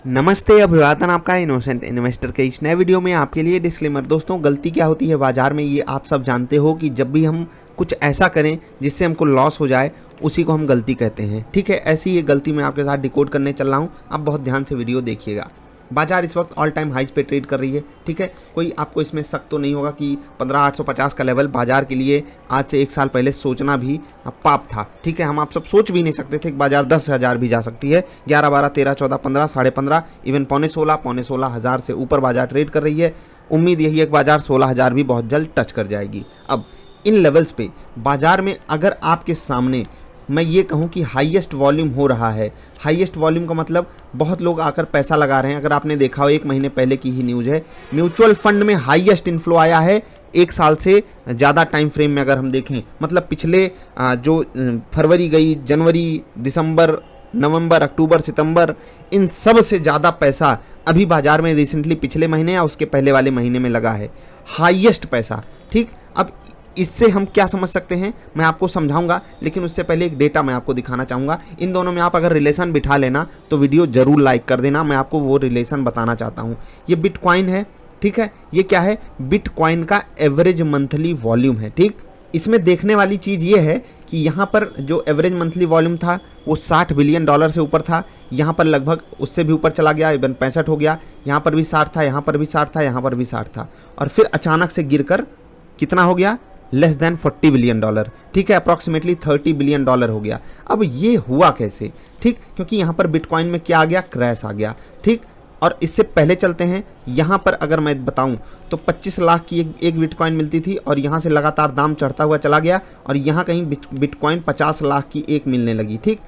नमस्ते, अभिवादन आपका इनोसेंट इन्वेस्टर के इस नए वीडियो में आपके लिए डिस्क्लेमर। दोस्तों, गलती क्या होती है बाजार में, ये आप सब जानते हो कि जब भी हम कुछ ऐसा करें जिससे हमको लॉस हो जाए, उसी को हम गलती कहते हैं। ठीक है, ऐसी ये गलती मैं आपके साथ डिकोड करने चल रहा हूँ। आप बहुत ध्यान से वीडियो देखिएगा। बाजार इस वक्त ऑल टाइम हाइज पे ट्रेड कर रही है। ठीक है, कोई आपको इसमें शक तो नहीं होगा कि 15,850 का लेवल बाजार के लिए आज से 1 साल पहले सोचना भी पाप था। ठीक है, हम आप सब सोच भी नहीं सकते थे कि बाजार 10,000 भी जा सकती है। 11, 12, 13, 14, 15, 15.5, इवन पौने 16 हज़ार से ऊपर बाजार ट्रेड कर रही है। उम्मीद यही है कि बाजार 16,000 भी बहुत जल्द टच कर जाएगी। अब इन लेवल्स पे बाजार में अगर आपके सामने मैं ये कहूँ कि हाईएस्ट वॉल्यूम हो रहा है, हाईएस्ट वॉल्यूम का मतलब बहुत लोग आकर पैसा लगा रहे हैं। अगर आपने देखा हो, 1 महीने पहले की ही न्यूज़ है, म्यूचुअल फंड में हाईएस्ट इन्फ्लो आया है 1 साल से ज़्यादा टाइम फ्रेम में। अगर हम देखें, मतलब पिछले जो फरवरी गई, जनवरी, दिसंबर, नवंबर, अक्टूबर, सितंबर, इन सब से ज़्यादा पैसा अभी बाजार में रिसेंटली पिछले महीने या उसके पहले वाले महीने में लगा है, हाईएस्ट पैसा। ठीक, अब इससे हम क्या समझ सकते हैं मैं आपको समझाऊंगा, लेकिन उससे पहले एक डेटा मैं आपको दिखाना चाहूँगा। इन दोनों में आप अगर रिलेशन बिठा लेना तो वीडियो ज़रूर लाइक कर देना। मैं आपको वो रिलेशन बताना चाहता हूँ। ये बिटकॉइन है। ठीक है, ये क्या है? बिटकॉइन का एवरेज मंथली वॉल्यूम है। ठीक, इसमें देखने वाली चीज़ ये है कि यहाँ पर जो एवरेज मंथली वॉल्यूम था वो $60 बिलियन से ऊपर था। यहाँ पर लगभग उससे भी ऊपर चला गया, इवन 65 हो गया। यहाँ पर भी 60 था, यहाँ पर भी 60 था, यहाँ पर भी 60 था, और फिर अचानक से गिरकर कितना हो गया? Less than $40 billion. ठीक है, अप्रॉक्सीमेटली $30 बिलियन हो गया। अब ये हुआ कैसे? ठीक, क्योंकि यहाँ पर बिटकॉइन में क्या आ गया? क्रैश आ गया। ठीक, और इससे पहले चलते हैं, यहाँ पर अगर मैं बताऊँ तो 25 लाख की एक बिटकॉइन मिलती थी, और यहाँ से लगातार दाम चढ़ता हुआ चला गया, और यहाँ कहीं बिटकॉइन 50 लाख की एक मिलने लगी। ठीक,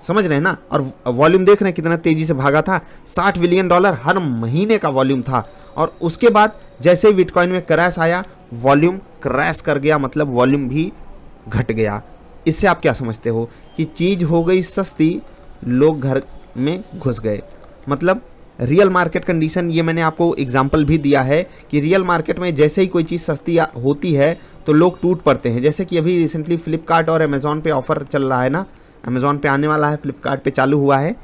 समझ रहे हैं ना? और वॉल्यूम देख रहे हैं कितना तेज़ी से भागा था। $60 बिलियन हर महीने का वॉल्यूम था, और उसके बाद जैसे ही बिटकॉइन में क्रैश आया, वॉल्यूम क्रैश कर गया, मतलब वॉल्यूम भी घट गया। इससे आप क्या समझते हो कि चीज़ हो गई सस्ती, लोग घर में घुस गए। मतलब रियल मार्केट कंडीशन, ये मैंने आपको एग्जांपल भी दिया है कि रियल मार्केट में जैसे ही कोई चीज़ सस्ती होती है तो लोग टूट पड़ते हैं। जैसे कि अभी रिसेंटली फ्लिपकार्ट और अमेज़ॉन पे ऑफर चल रहा है ना, अमेज़ॉन पे आने वाला है, फ्लिपकार्ट पे चालू हुआ है।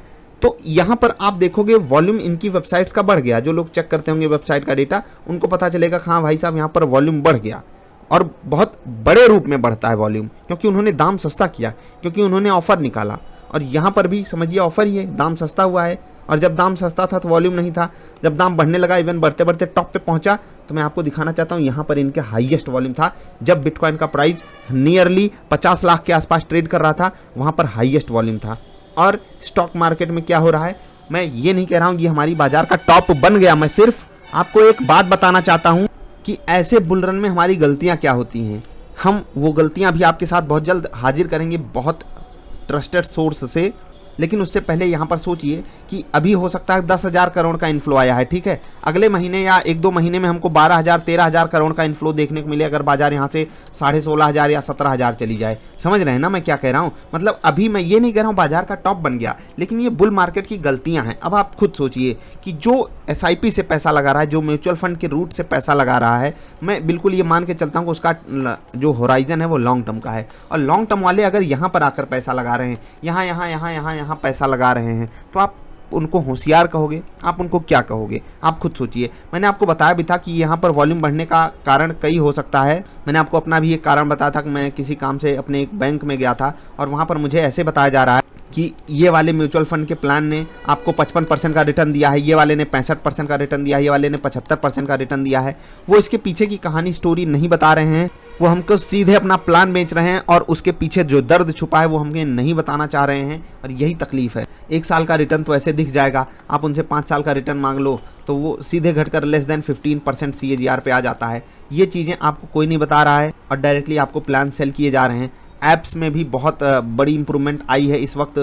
तो यहाँ पर आप देखोगे वॉल्यूम इनकी वेबसाइट्स का बढ़ गया। जो लोग चेक करते होंगे वेबसाइट का डेटा, उनको पता चलेगा हाँ भाई साहब, यहाँ पर वॉल्यूम बढ़ गया, और बहुत बड़े रूप में बढ़ता है वॉल्यूम, क्योंकि उन्होंने दाम सस्ता किया, क्योंकि उन्होंने ऑफर निकाला। और यहाँ पर भी समझिए ऑफर ही है, दाम सस्ता हुआ है, और जब दाम सस्ता था तो वॉल्यूम नहीं था। जब दाम बढ़ने लगा, इवन बढ़ते बढ़ते टॉप पे पहुंचा, तो मैं आपको दिखाना चाहता हूँ, यहाँ पर इनके हाईएस्ट वॉल्यूम था जब बिटकॉइन का प्राइस नियरली 50 लाख के आसपास ट्रेड कर रहा था, वहाँ पर हाईएस्ट वॉल्यूम था। और स्टॉक मार्केट में क्या हो रहा है, मैं ये नहीं कह रहा हूँ कि हमारी बाजार का टॉप बन गया, मैं सिर्फ आपको एक बात बताना चाहता हूँ कि ऐसे बुल रन में हमारी गलतियाँ क्या होती हैं। हम वो गलतियाँ भी आपके साथ बहुत जल्द हाजिर करेंगे, बहुत ट्रस्टेड सोर्स से। लेकिन उससे पहले यहाँ पर सोचिए कि अभी हो सकता है 10,000 करोड़ का इन्फ्लो आया है। ठीक है, अगले महीने या 1-2 महीने में हमको 12,000, 13,000 करोड़ का इन्फ्लो देखने को मिले, अगर बाजार यहाँ से 16,500 या 17,000 चली जाए। समझ रहे हैं ना मैं क्या कह रहा हूँ? मतलब अभी मैं ये नहीं कह रहा हूँ बाजार का टॉप बन गया, लेकिन ये बुल मार्केट की गलतियाँ हैं। अब आप खुद सोचिए कि जो SIP से पैसा लगा रहा है, जो म्यूचुअल फंड के रूट से पैसा लगा रहा है, मैं बिल्कुल ये मान के चलता हूँ कि उसका जो होराइजन है वो लॉन्ग टर्म का है। और लॉन्ग टर्म वाले अगर यहाँ पर आकर पैसा लगा रहे हैं, यहाँ पैसा लगा रहे हैं, तो आप उनको होशियार कहोगे? आप उनको क्या कहोगे? आप खुद सोचिए। मैंने आपको बताया भी था कि यहाँ पर वॉल्यूम बढ़ने का कारण कई हो सकता है। मैंने आपको अपना भी एक कारण बताया था कि मैं किसी काम से अपने एक बैंक में गया था, और वहाँ पर मुझे ऐसे बताया जा रहा है कि ये वाले म्यूचुअल फंड के प्लान ने आपको 55% का रिटर्न दिया है, ये वाले ने 65% का रिटर्न दिया है, ये वाले ने 75% का रिटर्न दिया है। वो इसके पीछे की कहानी, स्टोरी नहीं बता रहे हैं, वो हमको सीधे अपना प्लान बेच रहे हैं, और उसके पीछे जो दर्द छुपा है वो हमें नहीं बताना चाह रहे हैं, और यही तकलीफ है। 1 साल का रिटर्न तो ऐसे दिख जाएगा, आप उनसे 5 साल का रिटर्न मांग लो तो वो सीधे घटकर लेस देन 15% CAGR पे आ जाता है। ये चीज़ें आपको कोई नहीं बता रहा है, और डायरेक्टली आपको प्लान सेल किए जा रहे हैं। ऐप्स में भी बहुत बड़ी इंप्रूवमेंट आई है इस वक्त,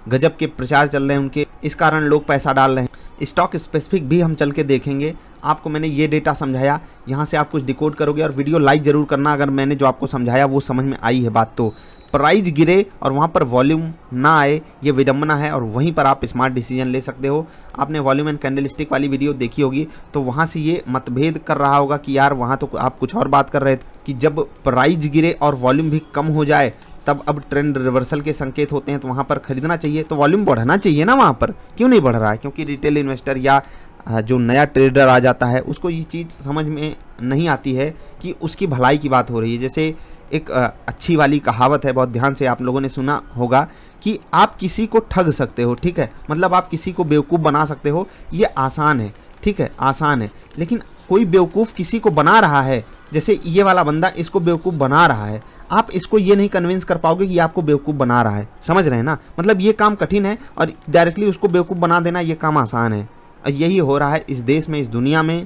गजब के प्रचार चल रहे हैं उनके, इस कारण लोग पैसा डाल रहे हैं। स्टॉक स्पेसिफिक भी हम चल के देखेंगे। आपको मैंने ये डेटा समझाया, यहाँ से आप कुछ डिकोड करोगे, और वीडियो लाइक ज़रूर करना अगर मैंने जो आपको समझाया वो समझ में आई है बात। तो प्राइस गिरे और वहाँ पर वॉल्यूम ना आए, ये विडम्बना है, और वहीं पर आप स्मार्ट डिसीजन ले सकते हो। आपने वॉल्यूम एंड कैंडलस्टिक वाली वीडियो देखी होगी, तो वहाँ से ये मतभेद कर रहा होगा कि यार वहाँ तो आप कुछ और बात कर रहे थे कि जब प्राइस गिरे और वॉल्यूम भी कम हो जाए तब अब ट्रेंड रिवर्सल के संकेत होते हैं तो वहाँ पर खरीदना चाहिए, तो वॉल्यूम बढ़ना चाहिए ना वहाँ पर, क्यों नहीं बढ़ रहा है? क्योंकि रिटेल इन्वेस्टर या जो नया ट्रेडर आ जाता है उसको ये चीज़ समझ में नहीं आती है कि उसकी भलाई की बात हो रही है। जैसे एक अच्छी वाली कहावत है, बहुत ध्यान से आप लोगों ने सुना होगा कि आप किसी को ठग सकते हो, ठीक है, मतलब आप किसी को बेवकूफ़ बना सकते हो, ये आसान है, ठीक है, आसान है। लेकिन कोई बेवकूफ़ किसी को बना रहा है, जैसे ये वाला बंदा इसको बेवकूफ़ बना रहा है, आप इसको ये नहीं कन्विंस कर पाओगे कि आपको बेवकूफ़ बना रहा है, समझ रहे हैं ना? मतलब ये काम कठिन है और डायरेक्टली उसको बेवकूफ़ बना देना ये काम आसान है। और यही हो रहा है इस देश में, इस दुनिया में।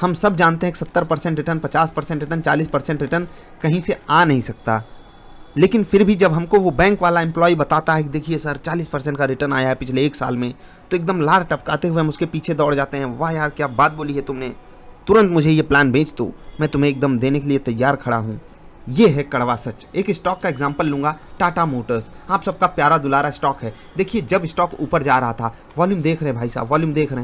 हम सब जानते हैं कि 70% रिटर्न, 50% रिटर्न, 40% रिटर्न कहीं से आ नहीं सकता, लेकिन फिर भी जब हमको वो बैंक वाला एम्प्लॉय बताता है कि देखिए सर 40% का रिटर्न आया है पिछले 1 साल में, तो एकदम लार टपकाते हुए हम उसके पीछे दौड़ जाते हैं। वाह यार क्या बात बोली है तुमने, तुरंत मुझे ये प्लान बेच दो, मैं तुम्हें एकदम देने के लिए तैयार खड़ा हूँ। ये है कड़वा सच। एक स्टॉक का एग्जांपल लूंगा, टाटा मोटर्स, आप सबका प्यारा दुलारा स्टॉक है। देखिए जब स्टॉक ऊपर जा रहा था, वॉल्यूम देख रहे हैं भाई साहब, वॉल्यूम देख रहे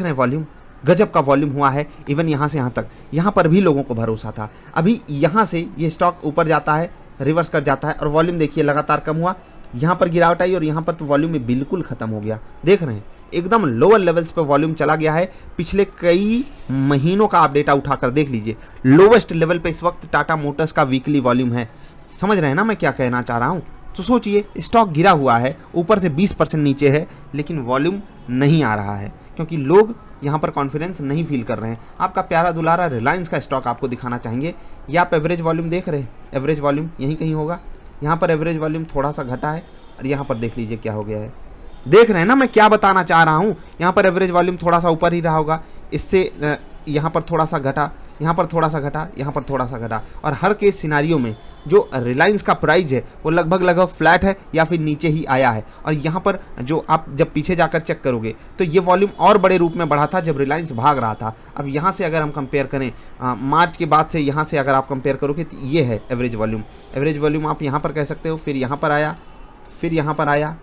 हैं वॉल्यूम, गजब का वॉल्यूम हुआ है। इवन यहाँ से यहाँ तक, यहाँ पर भी लोगों को भरोसा था। अभी यहाँ से ये स्टॉक ऊपर जाता है, रिवर्स कर जाता है और वॉल्यूम देखिए लगातार कम हुआ, यहाँ पर गिरावट आई और यहाँ पर तो वॉल्यूम में बिल्कुल खत्म हो गया। देख रहे हैं एकदम लोअर लेवल्स पे वॉल्यूम चला गया है। पिछले कई महीनों का आप डेटा उठाकर देख लीजिए, लोवेस्ट लेवल पे इस वक्त टाटा मोटर्स का वीकली वॉल्यूम है। समझ रहे हैं ना मैं क्या कहना चाह रहा हूँ? तो सोचिए स्टॉक गिरा हुआ है, ऊपर से 20% नीचे है, लेकिन वॉल्यूम नहीं आ रहा है क्योंकि लोग यहाँ पर कॉन्फिडेंस नहीं फील कर रहे हैं। आपका प्यारा दुलारा रिलायंस का स्टॉक आपको दिखाना चाहेंगे। या आप एवरेज वॉल्यूम देख रहे हैं, एवरेज वॉल्यूम यहीं कहीं होगा, यहाँ पर एवरेज वॉल्यूम थोड़ा सा घटा है और यहाँ पर देख लीजिए क्या हो गया है। देख रहे हैं ना मैं क्या बताना चाह रहा हूँ? यहाँ पर एवरेज वॉल्यूम थोड़ा सा ऊपर ही रहा होगा, इससे यहाँ पर थोड़ा सा घटा, यहाँ पर थोड़ा सा घटा, यहाँ पर थोड़ा सा घटा, और हर केस सिनारियो में जो रिलायंस का प्राइस है वो लगभग फ्लैट है या फिर नीचे ही आया है। और यहाँ पर जो आप जब पीछे जाकर चेक करोगे तो ये वॉल्यूम और बड़े रूप में बढ़ा था जब रिलायंस भाग रहा था। अब यहाँ से अगर हम कंपेयर करें मार्च के बाद से, यहाँ से अगर आप कंपेयर करोगे तो ये है एवरेज वॉल्यूम। एवरेज वॉल्यूम आप यहाँ पर कह सकते हो, फिर यहाँ पर आया, फिर यहाँ पर आया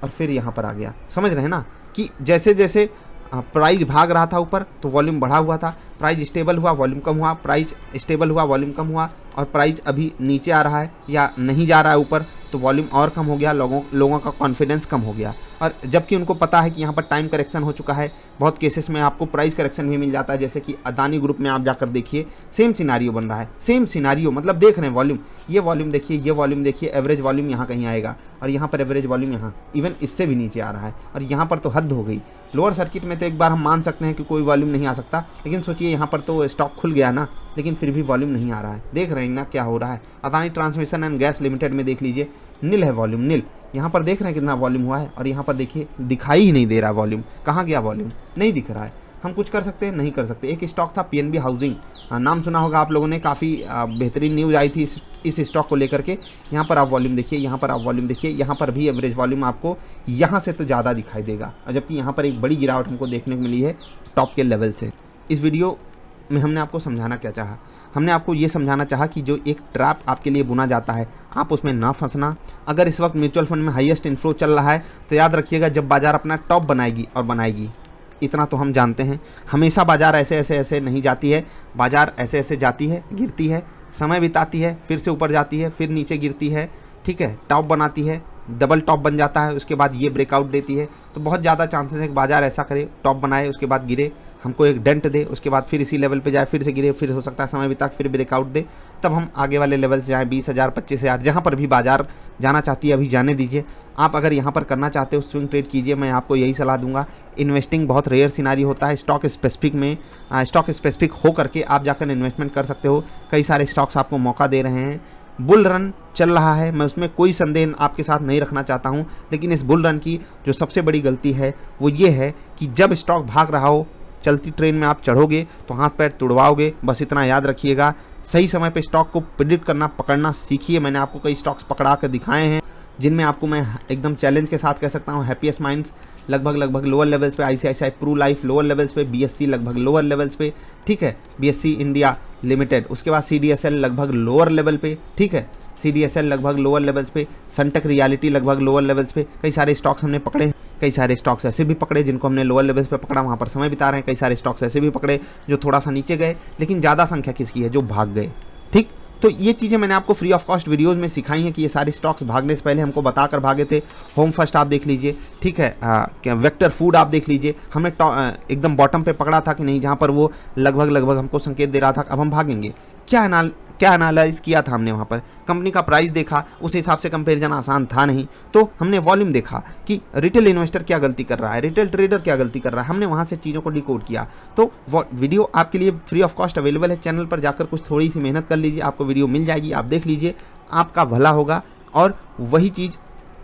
और फिर यहाँ पर आ गया। समझ रहे हैं ना कि जैसे जैसे प्राइस भाग रहा था ऊपर तो वॉल्यूम बढ़ा हुआ था, प्राइस स्टेबल हुआ वॉल्यूम कम हुआ, प्राइस स्टेबल हुआ वॉल्यूम कम हुआ, और प्राइस अभी नीचे आ रहा है या नहीं जा रहा है ऊपर तो वॉल्यूम और कम हो गया, लोगों का कॉन्फिडेंस कम हो गया। और जबकि उनको पता है कि यहाँ पर टाइम करेक्शन हो चुका है, बहुत केसेस में आपको प्राइस करेक्शन भी मिल जाता है, जैसे कि अदानी ग्रुप में आप जाकर देखिए सेम सिनारियो बन रहा है, सेम सिनारियो। मतलब देख रहे हैं वॉल्यूम, ये वॉल्यूम देखिए, ये वॉल्यूम देखिए, एवरेज वॉल्यूम यहाँ कहीं आएगा और यहाँ पर एवरेज वॉल्यूम यहाँ इवन इससे भी नीचे आ रहा है, और यहाँ पर तो हद हो गई। लोअर सर्किट में तो एक बार हम मान सकते हैं कि कोई वॉल्यूम नहीं आ सकता, लेकिन सोचिए यहाँ पर तो स्टॉक खुल गया ना, लेकिन फिर भी वॉल्यूम नहीं आ रहा है। देख रहे हैं ना क्या हो रहा है? Adani transmission and gas limited में देख लीजिए, नील है वॉल्यूम, नील। यहाँ पर देख रहे हैं कितना वॉल्यूम हुआ है, और यहाँ पर देखिए दिखाई ही नहीं दे रहा वॉल्यूम, कहाँ गया वॉल्यूम? नहीं दिख रहा है। हम कुछ कर सकते हैं? नहीं कर सकते। एक स्टॉक था पीएनबी हाउसिंग, नाम सुना होगा आप लोगों ने, काफ़ी बेहतरीन न्यूज़ आई थी इस स्टॉक को लेकर के। यहाँ पर आप वॉल्यूम देखिए, यहाँ पर आप वॉल्यूम देखिए, यहाँ पर भी एवरेज वॉल्यूम आपको यहाँ से तो ज़्यादा दिखाई देगा, और जबकि यहाँ पर एक बड़ी गिरावट हमको देखने को मिली है टॉप के लेवल से। इस वीडियो में हमने आपको समझाना क्या चाहा? हमने आपको ये समझाना चाहा कि जो एक ट्रैप आपके लिए बुना जाता है आप उसमें ना फंसना। अगर इस वक्त म्यूचुअल फंड में हाईएस्ट इनफ्लो चल रहा है तो याद रखिएगा जब बाजार अपना टॉप बनाएगी, और बनाएगी, इतना तो हम जानते हैं, हमेशा बाजार ऐसे नहीं जाती है। बाजार ऐसे जाती है, गिरती है, समय बिताती है, फिर से ऊपर जाती है, फिर नीचे गिरती है, ठीक है, टॉप बनाती है, डबल टॉप बन जाता है, उसके बाद ये ब्रेकआउट देती है। तो बहुत ज़्यादा चांसेस है कि बाजार ऐसा करे, टॉप बनाए, उसके बाद गिरे, हमको एक डेंट दे, उसके बाद फिर इसी लेवल पे जाए, फिर से गिरे, फिर हो सकता है समय बिता फिर ब्रेकआउट दे, तब हम आगे वाले लेवल से जाएँ 20,000 25,000, जहाँ पर भी बाजार जाना चाहती है अभी जाने दीजिए। आप अगर यहाँ पर करना चाहते हो स्विंग ट्रेड कीजिए, मैं आपको यही सलाह दूंगा। इन्वेस्टिंग बहुत रेयर सिनारी होता है, स्टॉक स्पेसिफिक हो करके आप जाकर इन्वेस्टमेंट कर सकते हो। कई सारे स्टॉक्स आपको मौका दे रहे हैं, बुल रन चल रहा है, मैं उसमें कोई संदेह आपके साथ नहीं रखना चाहता हूँ, लेकिन इस बुल रन की जो सबसे बड़ी गलती है वो ये है कि जब स्टॉक भाग रहा हो, चलती ट्रेन में आप चढ़ोगे तो हाथ पैर तुड़वाओगे। बस इतना याद रखिएगा। सही समय पे स्टॉक को प्रेडिक्ट करना, पकड़ना सीखिए। मैंने आपको कई स्टॉक्स पकड़ा कर दिखाए हैं जिनमें आपको मैं एकदम चैलेंज के साथ कह सकता हूँ, हैप्पीएस्ट माइंड्स लगभग लोअर लेवल्स पे, आईसीआईसीआई प्रू लाइफ लोअर लेवल्स पे, बीएससी लगभग लोअर लेवल्स पे, ठीक है, बीएससी इंडिया लिमिटेड, उसके बाद सीडीएसएल लगभग लोअर लेवल पे, ठीक है, सीडीएसएल लगभग लोअर लेवल्स पे, सनटेक रियलिटी लगभग लोअर लेवल्स पे। कई सारे स्टॉक्स हमने पकड़े, कई सारे स्टॉक्स ऐसे भी पकड़े जिनको हमने लोअर लेवल्स पे पकड़ा, वहाँ पर समय बिता रहे हैं। कई सारे स्टॉक्स ऐसे भी पकड़े जो थोड़ा सा नीचे गए, लेकिन ज़्यादा संख्या किसकी है? जो भाग गए। ठीक, तो ये चीज़ें मैंने आपको फ्री ऑफ कॉस्ट वीडियोज़ में सिखाई हैं कि ये सारे स्टॉक्स भागने से पहले हमको बताकर भागे थे। होम फर्स्ट आप देख लीजिए, ठीक है, क्या वेक्टर फूड आप देख लीजिए, हमने एकदम बॉटम पे पकड़ा था कि नहीं, जहाँ पर वो लगभग हमको संकेत दे रहा था अब हम भागेंगे। क्या एनालाइज किया था हमने वहाँ पर, कंपनी का प्राइस देखा, उस हिसाब से कंपेरिजन आसान था नहीं, तो हमने वॉल्यूम देखा कि रिटेल इन्वेस्टर क्या गलती कर रहा है, रिटेल ट्रेडर क्या गलती कर रहा है, हमने वहाँ से चीज़ों को डिकोड किया। तो वीडियो आपके लिए फ्री ऑफ कॉस्ट अवेलेबल है, चैनल पर जाकर कुछ थोड़ी सी मेहनत कर लीजिए, आपको वीडियो मिल जाएगी, आप देख लीजिए, आपका भला होगा और वही चीज़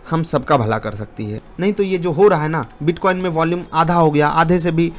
हम सबका भला कर सकती है। नहीं तो ये जो हो रहा है ना, बिटकॉइन में वॉल्यूम आधा हो गया, आधे से भी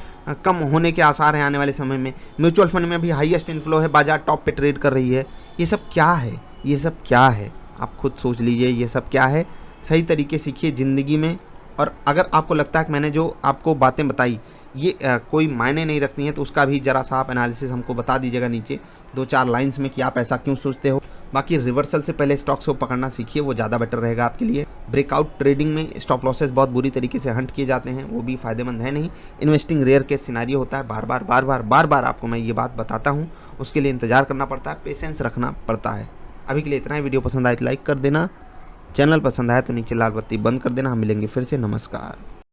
कम होने के आसार हैं आने वाले समय में। म्यूचुअल फंड में भी हाईएस्ट इनफ्लो है, बाजार टॉप पे ट्रेड कर रही है। ये सब क्या है, ये सब क्या है, आप खुद सोच लीजिए, ये सब क्या है। सही तरीके सीखिए ज़िंदगी में, और अगर आपको लगता है कि मैंने जो आपको बातें बताई ये कोई मायने नहीं रखती हैं, तो उसका भी ज़रा सा आप एनालिसिस हमको बता दीजिएगा नीचे 2-4 लाइन्स में कि आप ऐसा क्यों सोचते हो। बाकी रिवर्सल से पहले स्टॉक्स को पकड़ना सीखिए, वो ज़्यादा बेटर रहेगा आपके लिए। ब्रेकआउट ट्रेडिंग में स्टॉप लॉसेस बहुत बुरी तरीके से हंट किए जाते हैं, वो भी फ़ायदेमंद है नहीं। इन्वेस्टिंग रेयर केस सिनेरियो होता है, बार बार आपको मैं ये बात बताता हूँ, उसके लिए इंतज़ार करना पड़ता है, पेशेंस रखना पड़ता है। अभी के लिए इतना ही। वीडियो पसंद आए तो लाइक कर देना, चैनल पसंद आया तो नीचे लाल बत्ती बंद कर देना। हम मिलेंगे फिर से, नमस्कार।